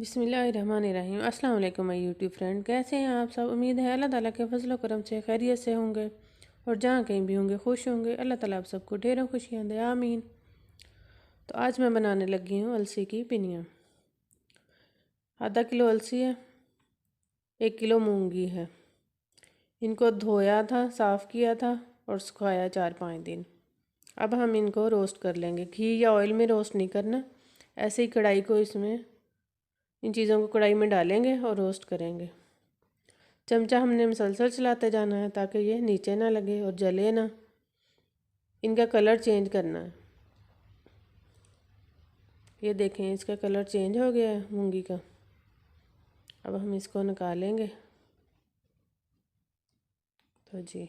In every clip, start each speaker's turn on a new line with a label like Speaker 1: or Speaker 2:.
Speaker 1: बिस्मिल्लाहिर्रहमानिर्रहीम। अस्सलाम वालेकुम माय यूट्यूब फ्रेंड, कैसे हैं आप सब। उम्मीद है अल्लाह ताला के फजल करम से खैरियत से होंगे और जहाँ कहीं भी होंगे खुश होंगे। अल्लाह ताला आप सबको ढेरों खुशियाँ दे, आमीन। तो आज मैं बनाने लगी हूँ अलसी की पिनियाँ। आधा किलो अलसी है, 1 किलो मूंगी है। इनको धोया था, साफ़ किया था और सुखाया 4-5 दिन। अब हम इनको रोस्ट कर लेंगे। घी या ऑयल में रोस्ट नहीं करना, ऐसे ही कढ़ाई को इसमें इन चीज़ों को कढ़ाई में डालेंगे और रोस्ट करेंगे। चमचा हमने मुसलसल चलाते जाना है ताकि ये नीचे ना लगे और जले ना। इनका कलर चेंज करना है। ये देखें, इसका कलर चेंज हो गया है मूंगी का। अब हम इसको निकालेंगे। तो जी,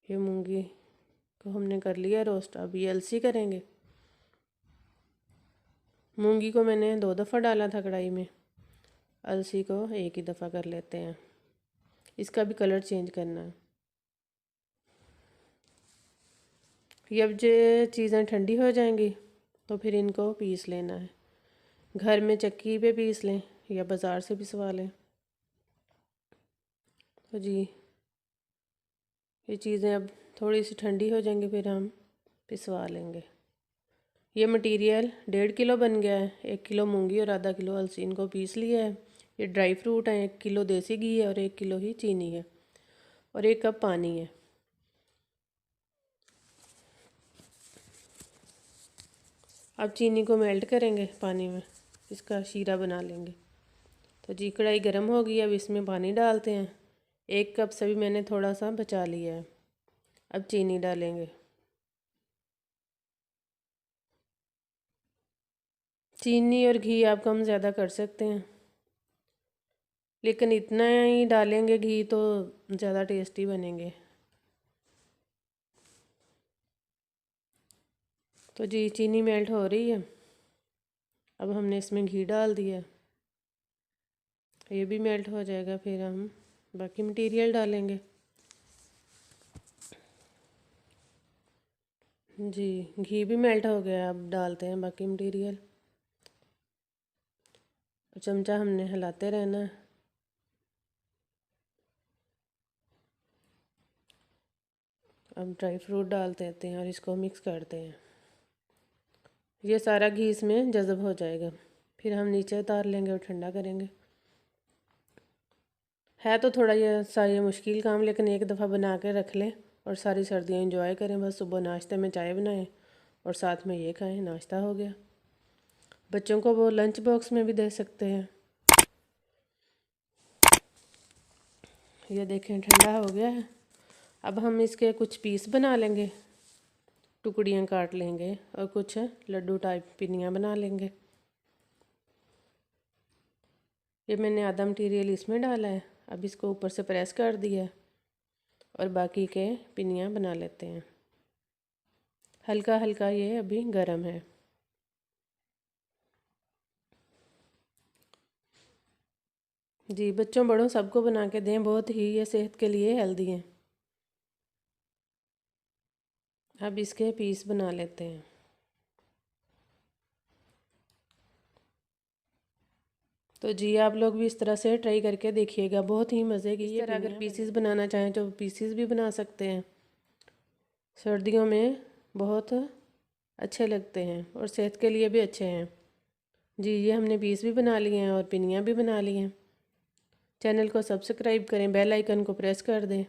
Speaker 1: ये मूंगी को हमने कर लिया रोस्ट। अब ये अलसी करेंगे। मूंगी को मैंने 2 दफ़ा डाला था कढ़ाई में, अलसी को 1 ही दफ़ा कर लेते हैं। इसका भी कलर चेंज करना है। ये अब जो चीज़ें ठंडी हो जाएंगी तो फिर इनको पीस लेना है। घर में चक्की पे पीस लें या बाज़ार से पिसवा लें। तो जी, ये चीज़ें अब थोड़ी सी ठंडी हो जाएंगी, फिर हम पिसवा लेंगे। ये मटेरियल 1.5 किलो बन गया है। 1 किलो मूंगी और आधा किलो अलसी, इनको पीस लिया है। ये ड्राई फ्रूट है, 1 किलो देसी घी है और 1 किलो ही चीनी है और 1 कप पानी है। अब चीनी को मेल्ट करेंगे पानी में, इसका शीरा बना लेंगे। तो जी, कढ़ाई गर्म हो गई। अब इसमें पानी डालते हैं। 1 कप से भी मैंने थोड़ा सा बचा लिया है। अब चीनी डालेंगे। चीनी और घी आप कम ज़्यादा कर सकते हैं, लेकिन इतना ही डालेंगे घी तो ज़्यादा टेस्टी बनेंगे। तो जी, चीनी मेल्ट हो रही है। अब हमने इसमें घी डाल दिया, ये भी मेल्ट हो जाएगा। फिर हम बाकी मटेरियल डालेंगे। जी, घी भी मेल्ट हो गया। अब डालते हैं बाकी मटेरियल। चमचा हमने हिलाते रहना है। अब ड्राई फ्रूट डाल देते हैं और इसको मिक्स करते हैं। ये सारा घी इसमें जज़ब हो जाएगा। फिर हम नीचे उतार लेंगे और ठंडा करेंगे। है तो थोड़ा ये मुश्किल काम, लेकिन एक दफ़ा बना के रख लें और सारी सर्दियाँ एंजॉय करें। बस सुबह नाश्ते में चाय बनाएं और साथ में ये खाएं, नाश्ता हो गया। बच्चों को वो लंच बॉक्स में भी दे सकते हैं। ये देखें, ठंडा हो गया है। अब हम इसके कुछ पीस बना लेंगे, टुकड़ियाँ काट लेंगे और कुछ लड्डू टाइप पिनियाँ बना लेंगे। ये मैंने आधा मटीरियल इसमें डाला है। अब इसको ऊपर से प्रेस कर दिया और बाकी के पिनियाँ बना लेते हैं। हल्का हल्का ये अभी गर्म है। जी, बच्चों बड़ों सबको बना के दें, बहुत ही ये सेहत के लिए हेल्दी हैं। अब इसके पीस बना लेते हैं। तो जी, आप लोग भी इस तरह से ट्राई करके देखिएगा, बहुत ही मज़े की। इस तरह अगर पीसीस बनाना चाहें तो पीसीस भी बना सकते हैं। सर्दियों में बहुत अच्छे लगते हैं और सेहत के लिए भी अच्छे हैं। जी, ये हमने पीस भी बना लिए हैं और पिनियाँ भी बना ली हैं। चैनल को सब्सक्राइब करें, बेल आइकन को प्रेस कर दें।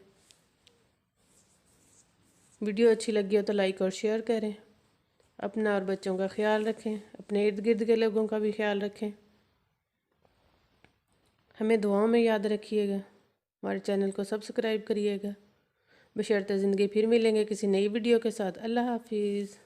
Speaker 1: वीडियो अच्छी लगी हो तो लाइक और शेयर करें। अपना और बच्चों का ख्याल रखें, अपने इर्द गिर्द के लोगों का भी ख्याल रखें। हमें दुआओं में याद रखिएगा। हमारे चैनल को सब्सक्राइब करिएगा। बशर्ते ज़िंदगी फिर मिलेंगे किसी नई वीडियो के साथ। अल्लाह हाफिज़।